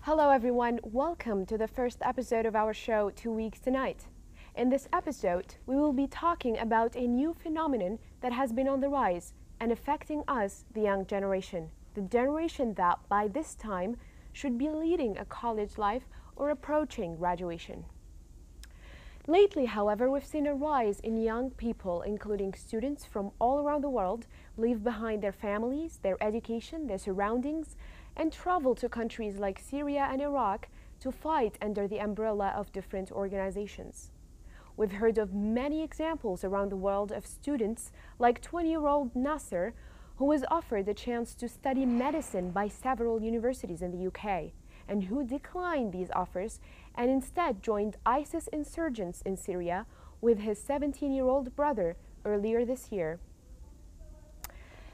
Hello everyone, welcome to the first episode of our show, 2 Weeks Tonight. In this episode, we will be talking about a new phenomenon that has been on the rise and affecting us, the young generation. The generation that, by this time, should be leading a college life or approaching graduation. Lately, however, we've seen a rise in young people, including students from all around the world, leave behind their families, their education, their surroundings, and travel to countries like Syria and Iraq to fight under the umbrella of different organizations. We've heard of many examples around the world of students like 20-year-old Nasser, who was offered a chance to study medicine by several universities in the UK, and who declined these offers and instead joined ISIS insurgents in Syria with his 17-year-old brother earlier this year.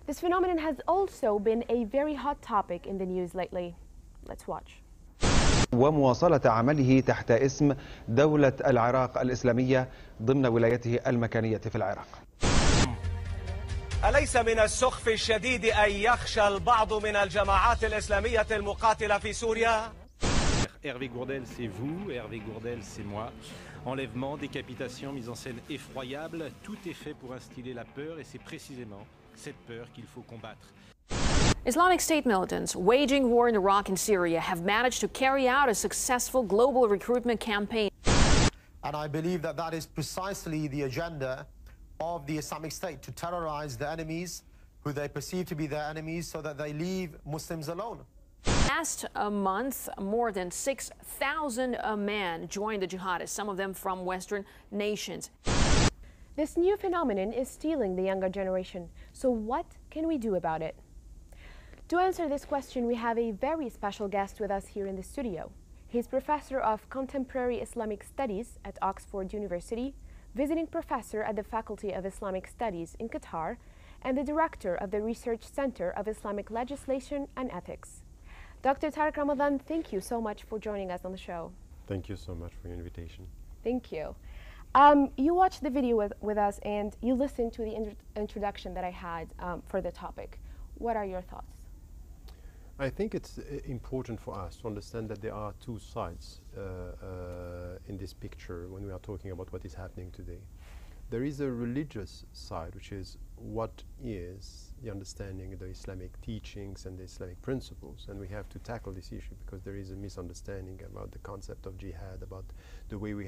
This phenomenon has also been a very hot topic in the news lately. Let's watch. ومواصلة عمله تحت اسم دولة العراق الإسلامية ضمن ولايته المكانية في العراق. أليس من السخف الشديد أن يخشى البعض من الجماعات الإسلامية المقاتلة في سوريا؟ Hervé Gourdel, c'est vous, Hervé Gourdel, c'est moi. Enlèvement, décapitation, mise en scène effroyable, tout est fait pour instiller la peur et c'est précisément cette peur qu'il faut combattre. Islamic State militants waging war in Iraq and Syria have managed to carry out a successful global recruitment campaign. And I believe that that is precisely the agenda of the Islamic State, to terrorize the enemies who they perceive to be their enemies so that they leave Muslims alone. Last month, more than 6,000 men joined the jihadists, some of them from Western nations. This new phenomenon is stealing the younger generation. So what can we do about it? To answer this question, we have a very special guest with us here in the studio. He's Professor of Contemporary Islamic Studies at Oxford University, visiting professor at the Faculty of Islamic Studies in Qatar, and the director of the Research Center of Islamic Legislation and Ethics. Dr. Tariq Ramadan, thank you so much for joining us on the show. Thank you so much for your invitation. Thank you. You watched the video with us and you listened to the introduction that I had for the topic. What are your thoughts? I think it's important for us to understand that there are two sides in this picture when we are talking about what is happening today. There is a religious side, which is what is the understanding of the Islamic teachings and the Islamic principles, and we have to tackle this issue because there is a misunderstanding about the concept of jihad, about the way we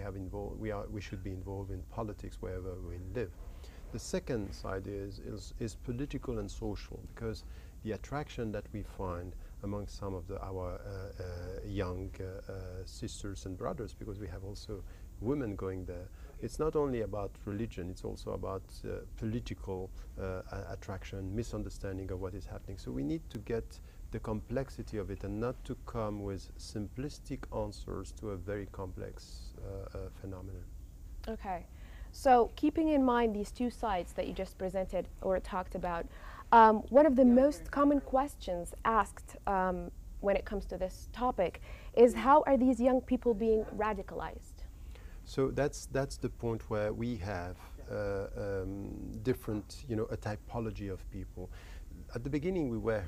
should be involved in politics wherever we live. The second side is political and social, because the attraction that we find among some of our young sisters and brothers, because we have also women going there, it's not only about religion, it's also about political attraction, misunderstanding of what is happening. So we need to get the complexity of it and not to come with simplistic answers to a very complex phenomenon. Okay. So keeping in mind these two sides that you just presented or talked about, one of the most common questions asked when it comes to this topic is how are these young people being radicalized? So that's the point where we have different, a typology of people. At the beginning, we were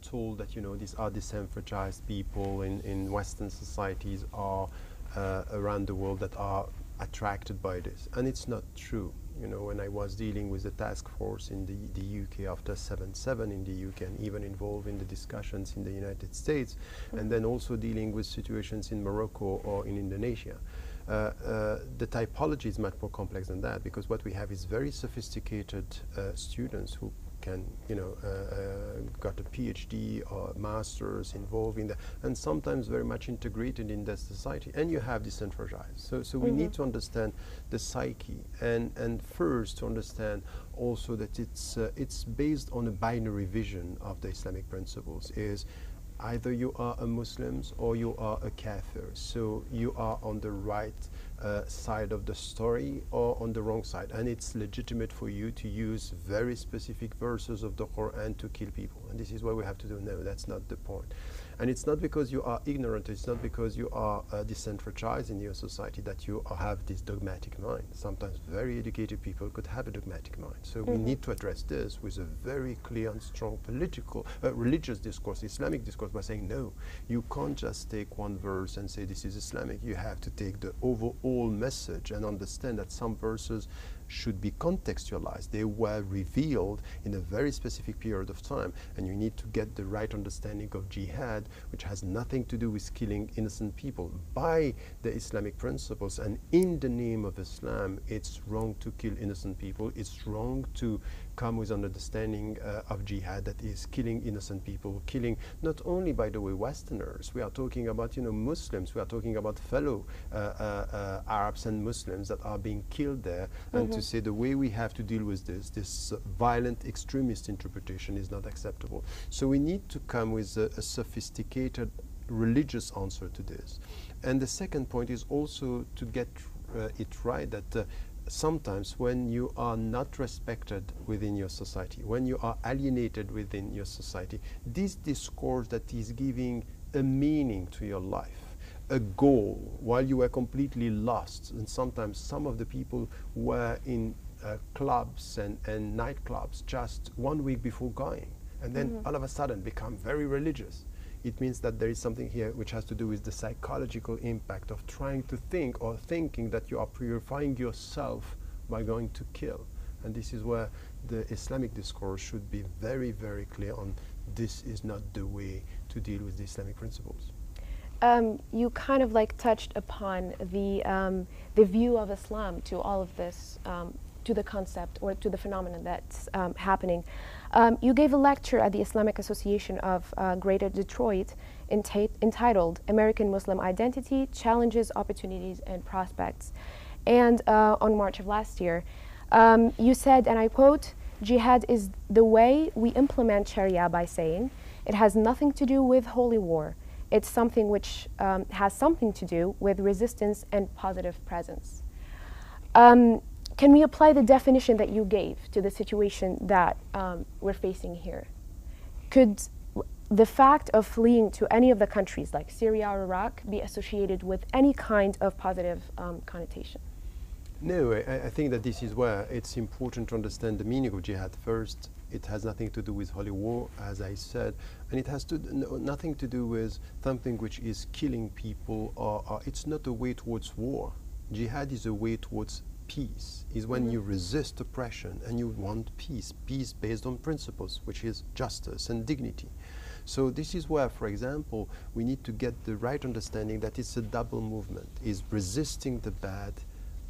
told that, these are disenfranchised people in Western societies or around the world that are attracted by this, and it's not true. When I was dealing with the task force in the UK after 7/7 in the UK, and even involved in the discussions in the United States, and then also dealing with situations in Morocco or in Indonesia, the typology is much more complex than that, because what we have is very sophisticated students who can, got a PhD or a master's involved in that, and sometimes very much integrated in that society. And you have disenfranchised. So we need to understand the psyche, and first to understand also that it's based on a binary vision of the Islamic principles. Is either you are a Muslim or you are a Kafir. So you are on the right side of the story or on the wrong side. And it's legitimate for you to use very specific verses of the Quran to kill people. And this is what we have to do. No, that's not the point. And it's not because you are ignorant, it's not because you are disenfranchised in your society that you have this dogmatic mind. Sometimes very educated people could have a dogmatic mind. So we need to address this with a very clear and strong political, religious discourse, Islamic discourse, by saying, no, you can't just take one verse and say this is Islamic. You have to take the overall message and understand that some verses should be contextualized. They were revealed in a very specific period of time, and you need to get the right understanding of jihad, which has nothing to do with killing innocent people. By the Islamic principles and in the name of Islam, it's wrong to kill innocent people. It's wrong to come with an understanding of jihad that is killing innocent people, killing not only, by the way, Westerners. We are talking about, Muslims. We are talking about fellow Arabs and Muslims that are being killed there. And to say the way we have to deal with this violent extremist interpretation is not acceptable. So we need to come with a sophisticated religious answer to this. And the second point is also to get it right that sometimes when you are not respected within your society, when you are alienated within your society, this discourse that is giving a meaning to your life, a goal, while you were completely lost, and sometimes some of the people were in clubs and nightclubs just 1 week before going, and then all of a sudden become very religious. It means that there is something here which has to do with the psychological impact of trying to think or thinking that you are purifying yourself by going to kill. And this is where the Islamic discourse should be very, very clear on this is not the way to deal with the Islamic principles. You kind of like touched upon the view of Islam to all of this, to the concept or to the phenomenon that's happening. You gave a lecture at the Islamic Association of Greater Detroit entitled American Muslim Identity, Challenges, Opportunities, and Prospects. And on March of last year, you said, and I quote, "Jihad is the way we implement Sharia by saying it has nothing to do with holy war. It's something which has something to do with resistance and positive presence." Can we apply the definition that you gave to the situation that we're facing here? Could the fact of fleeing to any of the countries like Syria or Iraq be associated with any kind of positive connotation? No, I think that this is where it's important to understand the meaning of jihad. First, it has nothing to do with holy war, as I said, and it has nothing to do with something which is killing people, or it's not a way towards war. Jihad is a way towards peace, is when you resist oppression and you want peace, peace based on principles, which is justice and dignity. So this is where, for example, we need to get the right understanding that it's a double movement, is resisting the bad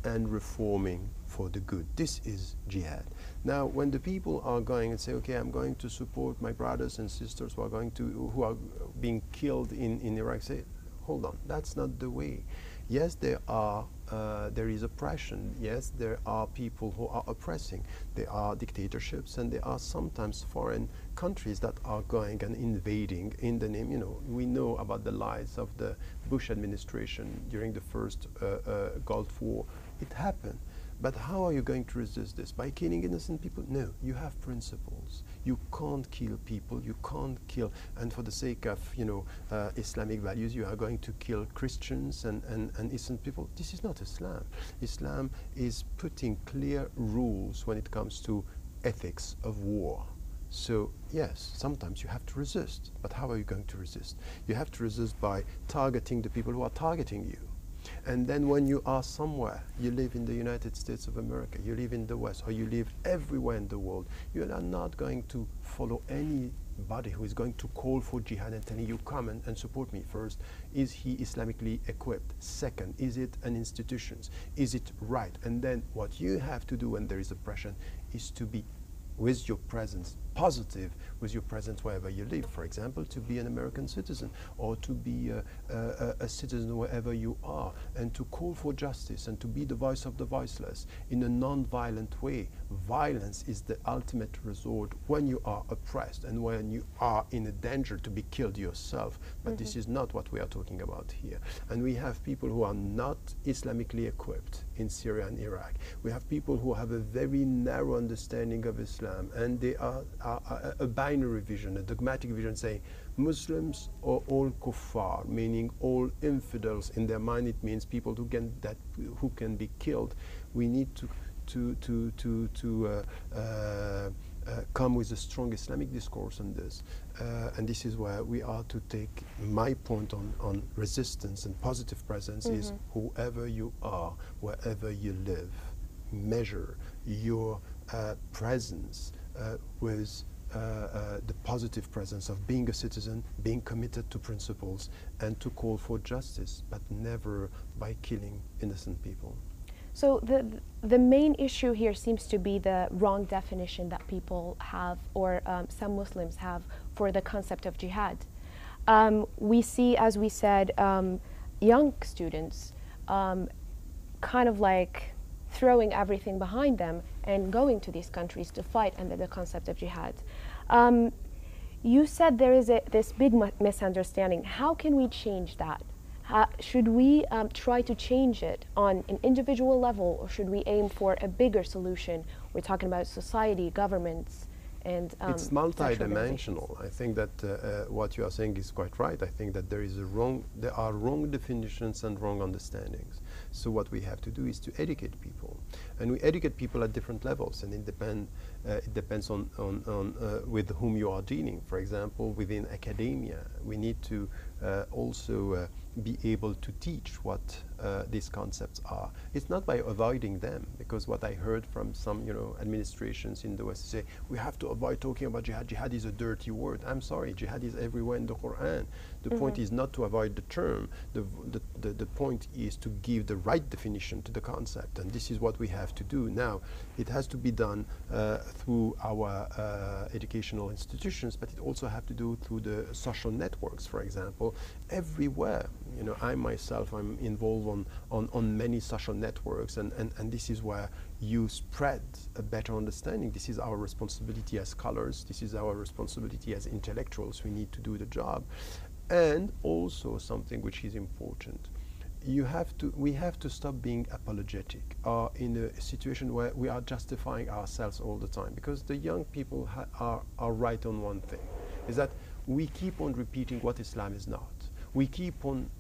and reforming for the good. This is jihad. Now, when the people are going and say, okay, I'm going to support my brothers and sisters who are being killed in Iraq, say, hold on, that's not the way. Yes, there is oppression. Yes, there are people who are oppressing. There are dictatorships, and there are sometimes foreign countries that are going and invading in the name, we know about the lies of the Bush administration during the first Gulf War. It happened. But how are you going to resist this? By killing innocent people? No, you have principles. You can't kill people, you can't kill, and for the sake of, Islamic values, you are going to kill Christians and innocent people. This is not Islam. Islam is putting clear rules when it comes to ethics of war. So yes, sometimes you have to resist, but how are you going to resist? You have to resist by targeting the people who are targeting you. And then when you are somewhere, you live in the United States of America, you live in the West, or you live everywhere in the world, you are not going to follow anybody who is going to call for jihad and telling you, come and support me. First, is he Islamically equipped? Second, is it an institution? Is it right? And then what you have to do when there is oppression is to be with your presence, positive with your presence wherever you live. For example, to be an American citizen, or to be a citizen wherever you are, and to call for justice and to be the voice of the voiceless in a non-violent way. Violence is the ultimate resort when you are oppressed and when you are in a danger to be killed yourself. But this is not what we are talking about here. And we have people who are not Islamically equipped in Syria and Iraq. We have people who have a very narrow understanding of Islam Islam, and they are a binary vision, a dogmatic vision saying Muslims are all kuffar, meaning all infidels. In their mind it means people who can be killed. We need to come with a strong Islamic discourse on this, and this is where we are to take my point on resistance and positive presence is whoever you are, wherever you live, measure your presence with the positive presence of being a citizen, being committed to principles, and to call for justice, but never by killing innocent people. So the main issue here seems to be the wrong definition that people have, or some Muslims have, for the concept of jihad. We see, as we said, young students kind of like throwing everything behind them and going to these countries to fight under the concept of jihad. You said there is this big misunderstanding. How can we change that? Should we try to change it on an individual level, or should we aim for a bigger solution? We're talking about society, governments, and it's multidimensional. I think that what you are saying is quite right. I think that there are wrong definitions and wrong understandings. So what we have to do is to educate people, and we educate people at different levels, and it depends on with whom you are dealing. For example, within academia, we need to also be able to teach what these concepts are. It's not by avoiding them, because what I heard from some administrations in the West say we have to avoid talking about jihad. Jihad is a dirty word. I'm sorry, jihad is everywhere in the Quran. The point is not to avoid the term. The point is to give the right definition to the concept, and this is what we have to do. Now, it has to be done through our educational institutions, but it also have to do through the social networks, for example, everywhere. I myself, I'm involved on many social networks, and this is where you spread a better understanding. This is our responsibility as scholars. This is our responsibility as intellectuals. We need to do the job. And also something which is important, we have to stop being apologetic or in a situation where we are justifying ourselves all the time, because the young people are right on one thing, is that we keep on repeating what Islam is not. We keep on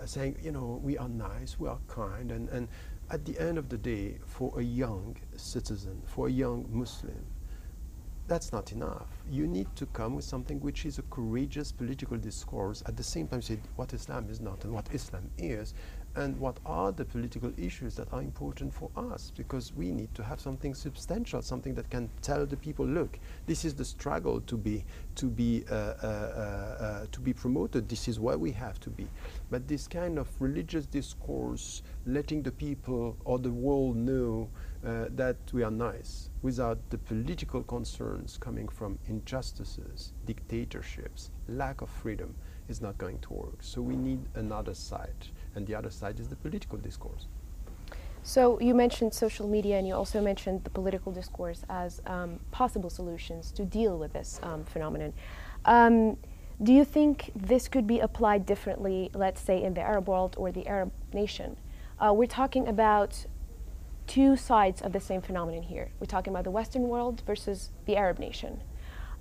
saying, we are nice, we are kind, and at the end of the day, for a young citizen, for a young Muslim, that's not enough. You need to come with something which is a courageous political discourse, at the same time say what Islam is not and what Islam is, and what are the political issues that are important for us, because we need to have something substantial, something that can tell the people, look, this is the struggle to be promoted. This is where we have to be. But this kind of religious discourse, letting the people or the world know that we are nice, without the political concerns coming from injustices, dictatorships, lack of freedom, is not going to work. So we need another side, and the other side is the political discourse. So you mentioned social media, and you also mentioned the political discourse as possible solutions to deal with this phenomenon. Do you think this could be applied differently, let's say in the Arab world or the Arab nation? We're talking about two sides of the same phenomenon here. We're talking about the Western world versus the Arab nation.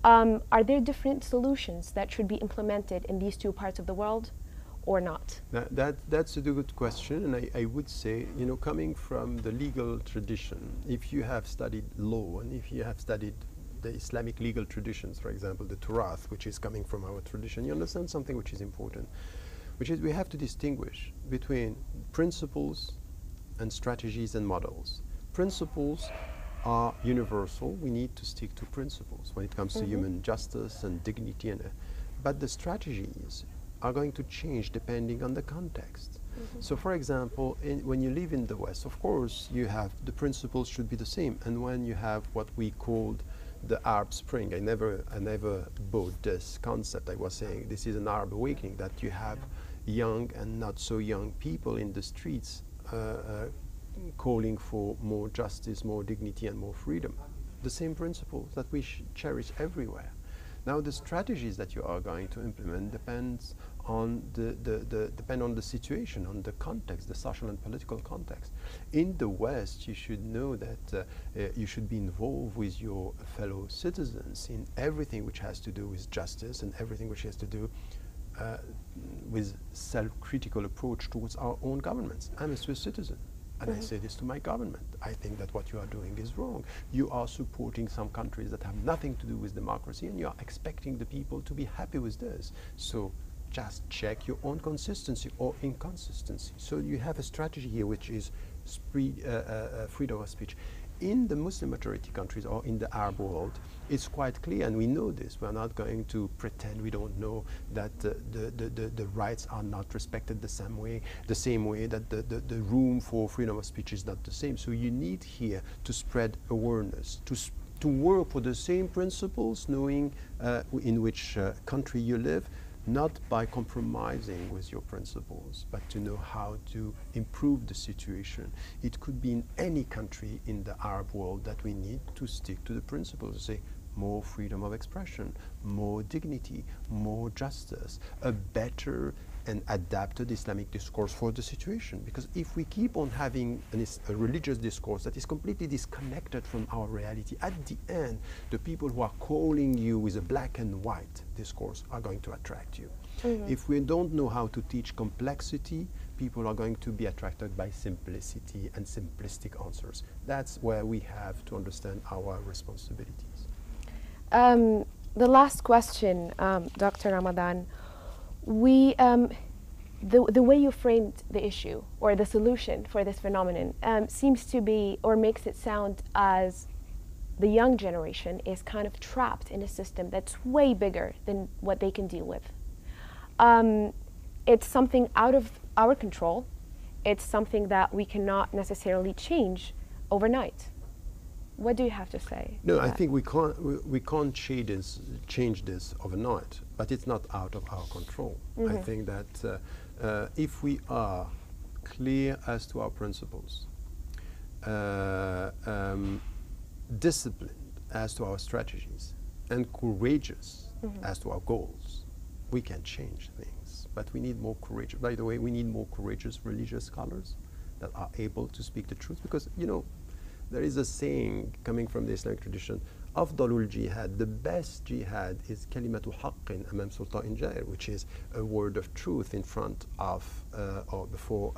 Are there different solutions that should be implemented in these two parts of the world, or not? That's a good question, and I would say, coming from the legal tradition, if you have studied law and if you have studied the Islamic legal traditions, for example, the Turath, which is coming from our tradition, you understand something which is important, which is we have to distinguish between principles and strategies and models. Principles are universal. We need to stick to principles when it comes to human justice and dignity, but the strategies are going to change depending on the context. So for example, when you live in the West, of course, you have the principles should be the same, and when you have what we called the Arab Spring, I never bought this concept. I was saying this is an Arab awakening, that you have young and not so young people in the streets calling for more justice, more dignity, and more freedom. The same principles that we cherish everywhere. Now, the strategies that you are going to implement depends on depend on the situation, on the context, the social and political context. In the West, you should know that you should be involved with your fellow citizens in everything which has to do with justice and everything which has to do with self-critical approach towards our own governments. I'm a Swiss citizen, and I say this to my government. I think that what you are doing is wrong. You are supporting some countries that have nothing to do with democracy, and you are expecting the people to be happy with this. So just check your own consistency or inconsistency. So you have a strategy here which is freedom of speech. In the Muslim majority countries or in the Arab world, it's quite clear, and we know this. We're not going to pretend we don't know that the rights are not respected the same way, that the room for freedom of speech is not the same. So you need here to spread awareness, to work for the same principles, knowing in which country you live, not by compromising with your principles, but to know how to improve the situation. It could be in any country in the Arab world that we need to stick to the principles, say more freedom of expression, more dignity, more justice, a better and adapted Islamic discourse for the situation. Because if we keep on having a religious discourse that is completely disconnected from our reality, at the end, the people who are calling you with a black and white discourse are going to attract you. If we don't know how to teach complexity, people are going to be attracted by simplicity and simplistic answers. That's where we have to understand our responsibilities. The last question, Dr. Ramadan, the way you framed the issue or the solution for this phenomenon seems to be, or makes it sound as the young generation is kind of trapped in a system that's way bigger than what they can deal with. It's something out of our control. It's something that we cannot necessarily change overnight. What do you have to say? No, I think we can't change this overnight, but it's not out of our control. I think that if we are clear as to our principles, disciplined as to our strategies, and courageous as to our goals, we can change things. But we need more courage. By the way, we need more courageous religious scholars that are able to speak the truth, because, you know, there is a saying coming from the Islamic tradition, Afdalul jihad, the best jihad is kalimatu haqqin amam sultan jair, which is a word of truth in front of or before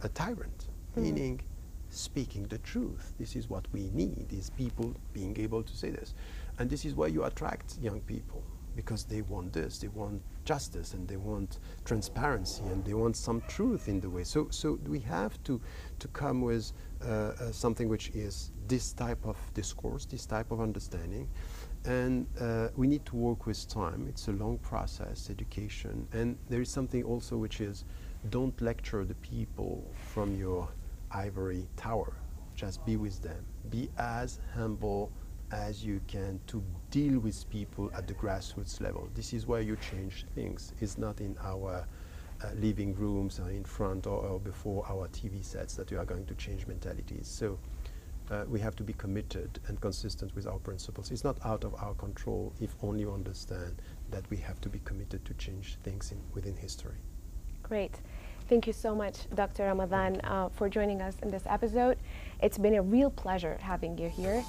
a tyrant, meaning speaking the truth. This is what we need, is people being able to say this. And this is why you attract young people, because they want this, they want justice, and they want transparency, and they want some truth in the way. So we have to come with something which is this type of discourse, this type of understanding, and we need to work with time. It's a long process, education, and there is something also which is, don't lecture the people from your ivory tower. Just be with them. Be as humble as you can to deal with people at the grassroots level. This is where you change things. It's not in our living rooms or in front or before our TV sets that we are going to change mentalities. So we have to be committed and consistent with our principles. It's not out of our control if only you understand that we have to be committed to change things within history. Great. Thank you so much, Dr. Ramadan, for joining us in this episode. It's been a real pleasure having you here.